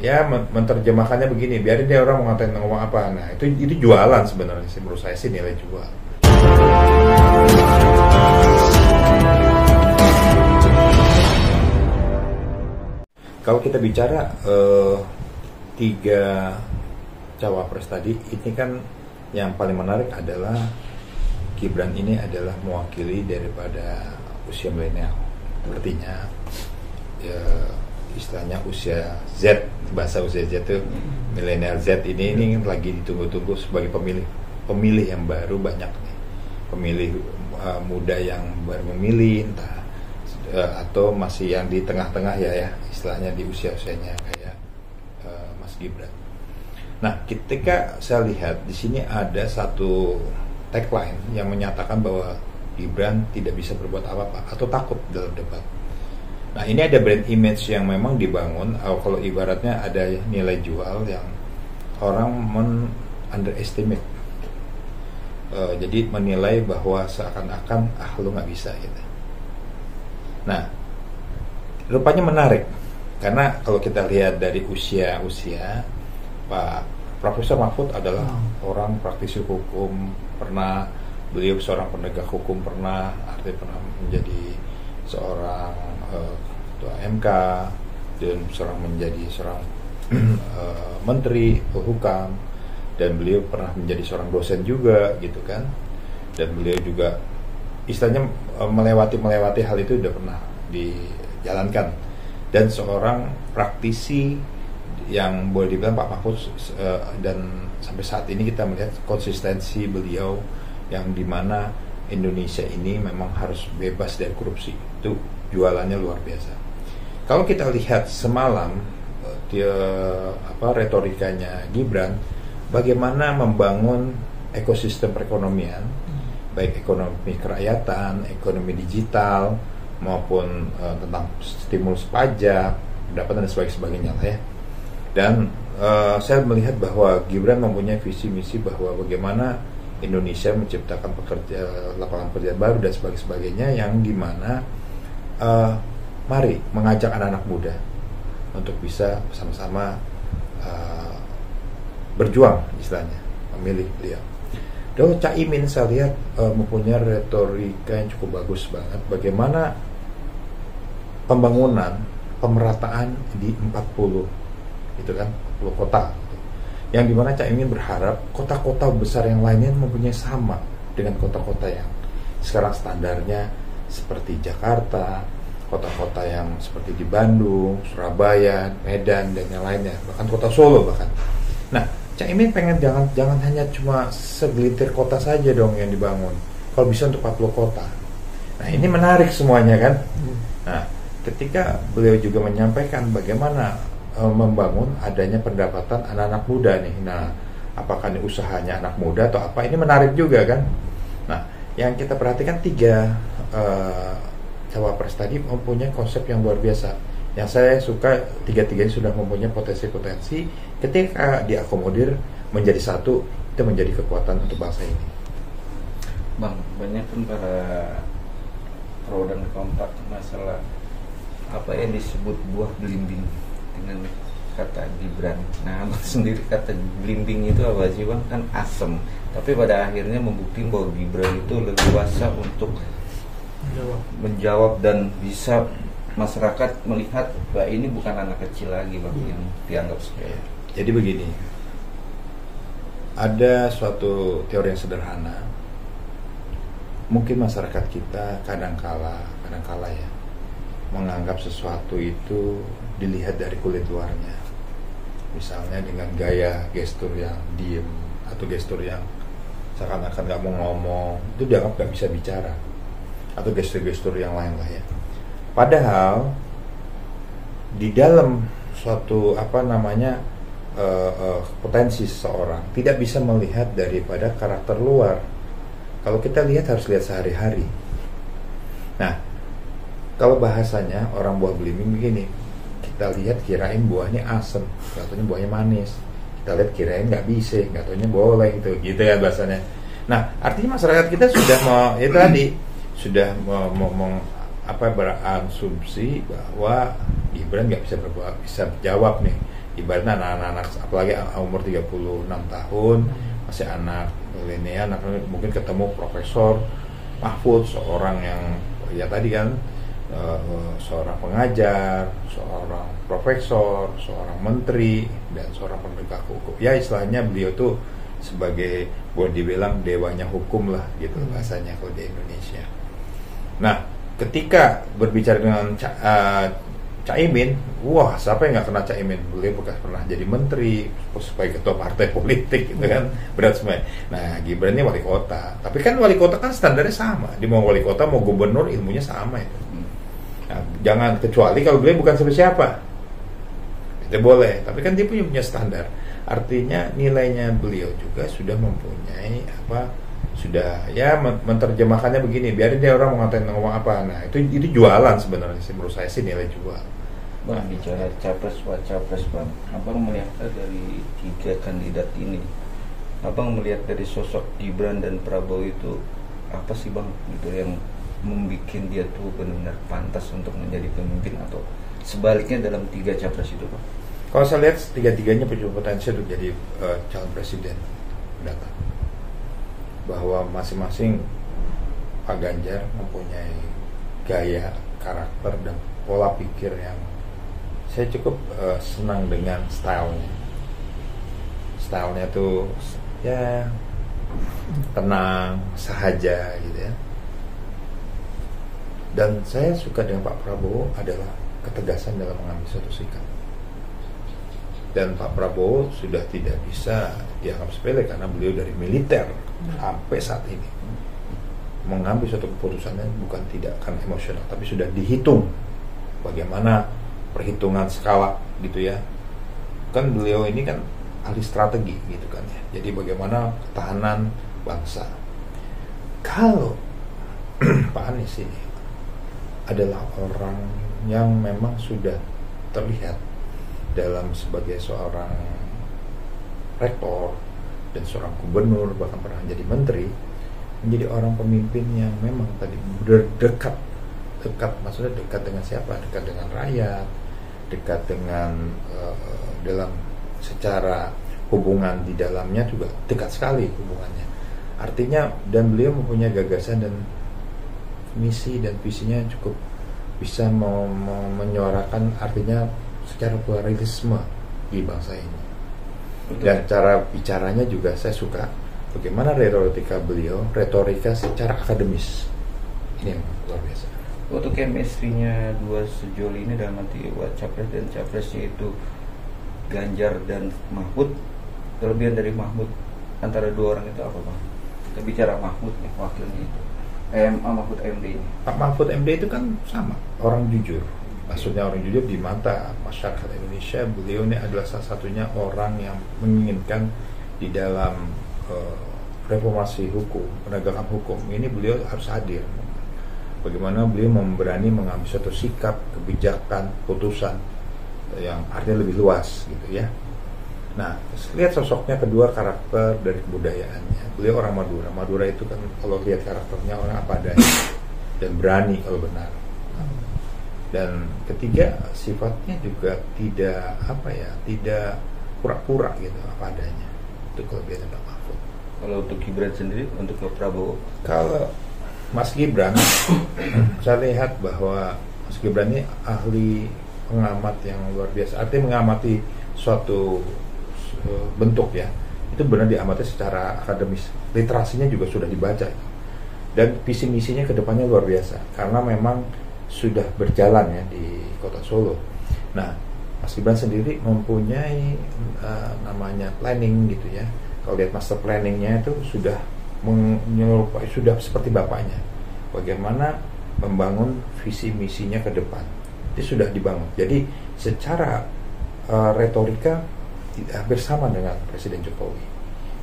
ya menerjemahkannya begini, biarin dia orang mau ngatain ngomong apa. Nah itu jualan sebenarnya sih, menurut saya sih nilai jual. Kalau kita bicara tiga cawapres tadi, ini kan yang paling menarik adalah Gibran ini adalah mewakili daripada usia milenial. Artinya ya, istilahnya usia Z, bahasa usia Z itu milenial Z ini lagi ditunggu-tunggu sebagai pemilih yang baru, banyak nih pemilih muda yang baru memilih, entah atau masih yang di tengah-tengah ya istilahnya di usia-usianya kayak Mas Gibran. Nah, ketika saya lihat di sini ada satu tagline yang menyatakan bahwa Gibran tidak bisa berbuat apa-apa atau takut dalam debat. Nah, ini ada brand image yang memang dibangun, kalau ibaratnya ada nilai jual yang orang underestimate. Jadi menilai bahwa seakan-akan lu nggak bisa gitu. Nah, rupanya menarik karena kalau kita lihat dari usia Pak Profesor Mahfud adalah orang praktisi hukum, beliau seorang penegak hukum, pernah menjadi seorang ketua MK dan menjadi seorang menteri hukum, dan beliau pernah menjadi seorang dosen juga gitu kan, dan beliau juga istilahnya melewati hal itu sudah pernah dijalankan, dan seorang praktisi yang boleh dibilang Pak Mahfud dan sampai saat ini kita melihat konsistensi beliau yang dimana Indonesia ini memang harus bebas dari korupsi, itu jualannya luar biasa. Kalau kita lihat semalam retorikanya Gibran, bagaimana membangun ekosistem perekonomian, baik ekonomi kerakyatan, ekonomi digital, maupun tentang stimulus pajak, pendapatan dan sebagainya lah ya. Dan saya melihat bahwa Gibran mempunyai visi misi bahwa bagaimana Indonesia menciptakan lapangan pekerjaan baru dan sebagainya, yang dimana mari mengajak anak-anak muda untuk bisa bersama-sama berjuang istilahnya memilih beliau. Dan Cak Imin saya lihat mempunyai retorika yang cukup bagus banget, bagaimana pemerataan di 40 itu kan 40 kota, yang dimana Cak Imin berharap kota-kota besar yang lainnya mempunyai sama dengan kota-kota yang sekarang standarnya seperti Jakarta, kota-kota yang seperti di Bandung, Surabaya, Medan dan yang lainnya, bahkan kota Solo bahkan. Nah, Cak Imin pengen jangan hanya cuma segelintir kota saja dong yang dibangun, kalau bisa untuk 40 kota. Nah, ini menarik semuanya kan. Nah, ketika beliau juga menyampaikan bagaimana membangun adanya pendapatan anak-anak muda nih. Nah, apakah ini usahanya anak muda atau apa? Ini menarik juga kan. Nah, yang kita perhatikan tiga cawapres tadi mempunyai konsep yang luar biasa. Yang saya suka, tiga-tiganya sudah mempunyai potensi-potensi, ketika diakomodir menjadi satu, itu menjadi kekuatan untuk bangsa ini. Bang, banyak pun para pro dan kontra masalah apa yang disebut buah belimbing dengan kata Gibran. Nah, abang sendiri kata belimbing itu apa sih bang? Kan asem, tapi pada akhirnya membuktikan bahwa Gibran itu leluasa untuk menjawab dan bisa masyarakat melihat bahwa ini bukan anak kecil lagi bang yang dianggap sebagai. Jadi begini, ada suatu teori yang sederhana. Mungkin masyarakat kita kadangkala ya menganggap sesuatu itu dilihat dari kulit luarnya. Misalnya dengan gaya gestur yang diem atau gestur yang seakan-akan gak mau ngomong, itu dianggap gak bisa bicara, atau gestur-gestur yang lain lah ya. Padahal di dalam suatu potensi seseorang tidak bisa melihat daripada karakter luar. Kalau kita lihat harus lihat sehari-hari. Nah, kalau bahasanya orang buah belimbing begini, kita lihat kirain buahnya asam, katanya buahnya manis. Kita lihat kirain nggak bisa, katanya boleh gitu ya bahasanya. Nah, artinya masyarakat kita sudah berasumsi bahwa Gibran nggak bisa jawab nih ibaratnya anak-anak apalagi umur 36 tahun masih anak milenial, mungkin ketemu Profesor Mahfud, seorang yang ya tadi kan seorang pengajar, seorang profesor, seorang menteri, dan seorang penegak hukum. Ya istilahnya beliau tuh sebagai boleh dibilang dewanya hukum lah gitu bahasanya kalau di Indonesia. Nah, ketika berbicara dengan Caimin, wah siapa yang nggak kenal Caimin? Beliau bekas pernah jadi menteri, sebagai ketua partai politik gitu kan, berat semua. Nah, Gibran ini wali kota, tapi kan wali kota kan standarnya sama, di mau wali kota mau gubernur ilmunya sama itu. Nah, jangan kecuali kalau beliau bukan siapa-siapa, itu boleh, tapi kan dia punya standar. Artinya nilainya beliau juga sudah mempunyai sudah ya menerjemahkannya begini, biarin dia orang ngomong apa. Nah itu jualan sebenarnya sih, menurut saya sih nilai jual. Bang, bicara capres wacapres bang, abang melihat dari 3 kandidat ini, abang melihat dari sosok Gibran dan Prabowo itu apa sih bang gitu yang membuat dia tuh benar-benar pantas untuk menjadi pemimpin, atau sebaliknya dalam 3 capres itu bang? Kalau saya lihat 3-tiganya punya potensi untuk jadi calon presiden mendatang. Bahwa masing-masing Pak Ganjar mempunyai gaya, karakter, dan pola pikir yang saya cukup senang dengan stylenya. Stylenya tuh ya tenang, sahaja gitu ya. Dan saya suka dengan Pak Prabowo adalah ketegasan dalam mengambil suatu sikap. Dan Pak Prabowo sudah tidak bisa dianggap sepele karena beliau dari militer sampai saat ini mengambil suatu keputusannya bukan tidak karena emosional, tapi sudah dihitung bagaimana perhitungan skala gitu ya. Kan beliau ini kan ahli strategi gitu kan ya. Jadi bagaimana ketahanan bangsa. Kalau Pak Anies ini adalah orang yang memang sudah terlihat dalam sebagai seorang rektor dan seorang gubernur, bahkan pernah jadi menteri, menjadi orang pemimpin yang memang tadi dekat, maksudnya dekat dengan siapa? Dekat dengan rakyat, dekat dengan dalam secara hubungan di dalamnya juga dekat sekali hubungannya. Artinya, dan beliau mempunyai gagasan dan misi dan visinya cukup bisa menyuarakan, artinya secara pluralisme di bangsa ini. Dan cara bicaranya juga saya suka bagaimana retorika beliau, retorika secara akademis. Ini yang luar biasa. Untuk chemistry-nya dua sejoli ini dalam arti capres dan capresnya itu Ganjar dan Mahfud, kelebihan dari Mahfud antara dua orang itu apa bang? Kita bicara Mahfud nih, wakilnya itu Mahfud MD ini. Pak Mahfud MD itu kan sama, orang jujur. Maksudnya orang jujur di mata masyarakat Indonesia. Beliau ini adalah salah satunya orang yang menginginkan di dalam reformasi hukum, penegakan hukum ini beliau harus hadir. Bagaimana beliau berani mengambil suatu sikap, kebijakan, putusan yang artinya lebih luas gitu ya. Nah, lihat sosoknya kedua, karakter dari kebudayaannya. Beliau orang Madura. Madura itu kan kalau lihat karakternya orang apa adanya dan berani kalau benar. Dan ketiga, sifatnya juga tidak tidak pura-pura gitu apa adanya. Itu kelebihan Pak Mahfud. Kalau untuk Gibran sendiri, untuk Pak Prabowo? Kalau Mas Gibran, saya lihat bahwa Mas Gibran ini ahli pengamat yang luar biasa. Artinya mengamati suatu bentuk ya, itu benar diamati secara akademis. Literasinya juga sudah dibaca. Dan visi misinya ke depannya luar biasa. Karena memang sudah berjalan ya di kota Solo. Nah, Mas Gibran sendiri mempunyai namanya planning gitu ya. Kalau lihat master planningnya itu sudah menyerupai, sudah seperti bapaknya. Bagaimana membangun visi misinya ke depan. Itu sudah dibangun. Jadi secara retorika hampir sama dengan Presiden Jokowi.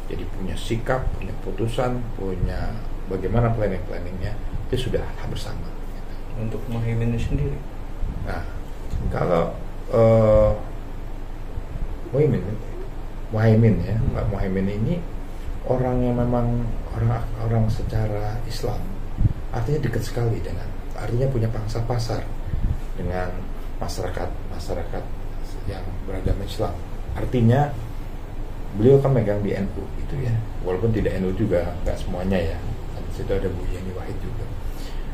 Jadi punya sikap, punya putusan, punya bagaimana planningnya itu sudah hampir sama. Untuk Muhaimin sendiri, nah kalau Muhaimin ya, Pak Muhaimin ini orang yang memang orang secara Islam, artinya dekat sekali dengan, artinya punya pangsa pasar dengan masyarakat yang beragama Islam. Artinya beliau kan megang di NU gitu ya, walaupun tidak NU juga, nggak semuanya ya. Di situ ada Bu Yeni Wahid juga.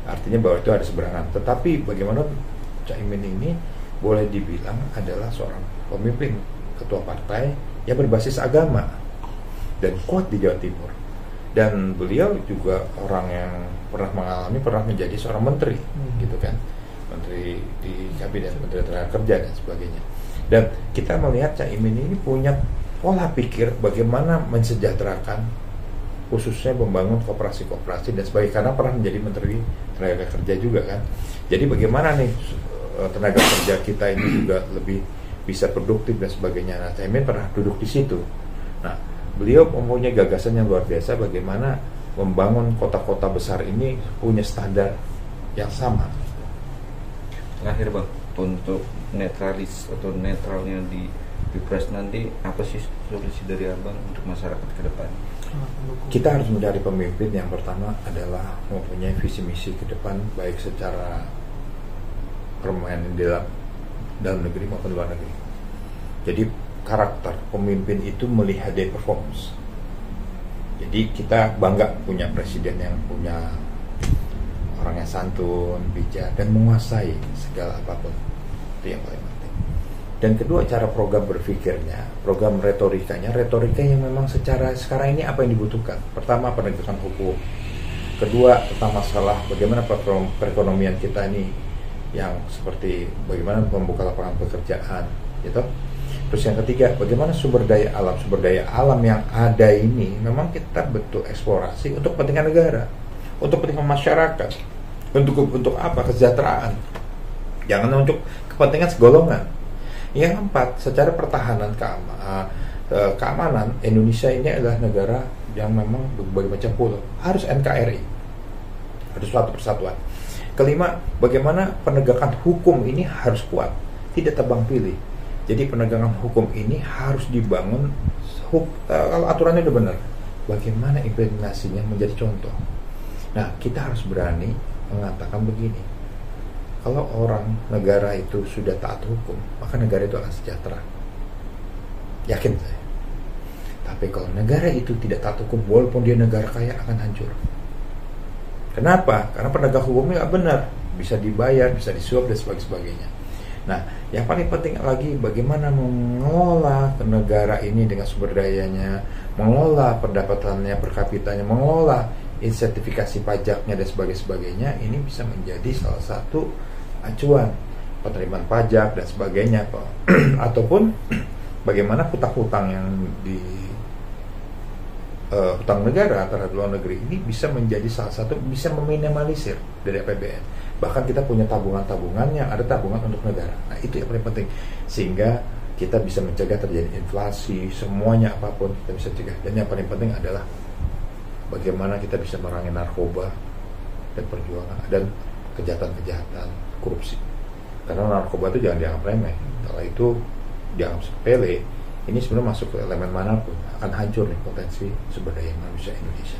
Artinya bahwa itu ada seberangan. Tetapi bagaimana Caimin ini boleh dibilang adalah seorang pemimpin ketua partai yang berbasis agama dan kuat di Jawa Timur. Dan beliau juga orang yang pernah menjadi seorang menteri, gitu kan, menteri di kabinet, menteri tenaga kerja dan sebagainya. Dan kita melihat Caimin ini punya pola pikir bagaimana mensejahterakan, khususnya membangun koperasi-koperasi dan sebagainya, karena pernah menjadi menteri tenaga kerja juga kan. Jadi bagaimana nih tenaga kerja kita ini juga lebih bisa produktif dan sebagainya. Nah, Caimin pernah duduk di situ. Nah, beliau mempunyai gagasan yang luar biasa bagaimana membangun kota-kota besar ini punya standar yang sama. Terakhir Bang, untuk netralis atau netralnya di Pilpres nanti, apa sih solusi dari Abang untuk masyarakat ke depan? Kita harus mencari pemimpin yang pertama adalah mempunyai visi misi ke depan, baik secara permainan di dalam negeri maupun luar negeri. Jadi karakter pemimpin itu melihat dari performance. Jadi kita bangga punya presiden yang punya orang yang santun, bijak, dan menguasai segala apapun. Itu yang paling penting. Dan kedua, cara program berpikirnya, program retorika yang memang secara sekarang ini apa yang dibutuhkan. Pertama, penegakan hukum. Kedua, tentang masalah bagaimana perekonomian kita ini yang seperti bagaimana membuka lapangan pekerjaan, gitu. Terus yang ketiga, bagaimana sumber daya alam yang ada ini memang kita betul eksplorasi untuk kepentingan negara, untuk kepentingan masyarakat, untuk apa? Kesejahteraan. Jangan untuk kepentingan segolongan. Yang keempat, secara pertahanan keamanan, Indonesia ini adalah negara yang memang berbagai macam pulau, harus NKRI, harus suatu persatuan. Kelima, bagaimana penegakan hukum ini harus kuat, tidak tebang pilih. Jadi penegakan hukum ini harus dibangun, kalau aturannya udah benar, bagaimana implementasinya menjadi contoh. Nah, kita harus berani mengatakan begini, kalau orang negara itu sudah taat hukum, maka negara itu akan sejahtera. Yakin saya. Tapi kalau negara itu tidak taat hukum, walaupun dia negara kaya, akan hancur. Kenapa? Karena penegak hukumnya nggak benar, bisa dibayar, bisa disuap dan sebagainya. Nah, yang paling penting lagi bagaimana mengelola negara ini dengan sumber dayanya, mengelola pendapatannya per kapitanya, mengelola insensifikasi pajaknya dan sebagainya. Ini bisa menjadi salah satu acuan penerimaan pajak dan sebagainya, ataupun bagaimana hutang-hutang yang di hutang negara terhadap luar negeri ini bisa menjadi salah satu, bisa meminimalisir dari APBN. Bahkan kita punya tabungan-tabungan yang ada tabungan untuk negara. Nah, itu yang paling penting, sehingga kita bisa mencegah terjadi inflasi, semuanya apapun kita bisa cegah. Dan yang paling penting adalah bagaimana kita bisa merangi narkoba dan perjuangan dan kejahatan-kejahatan korupsi. Karena narkoba itu jangan dianggap remeh. Kalau itu dianggap sepele, ini sebenarnya masuk ke elemen manapun akan hancur nih potensi sumber daya manusia Indonesia.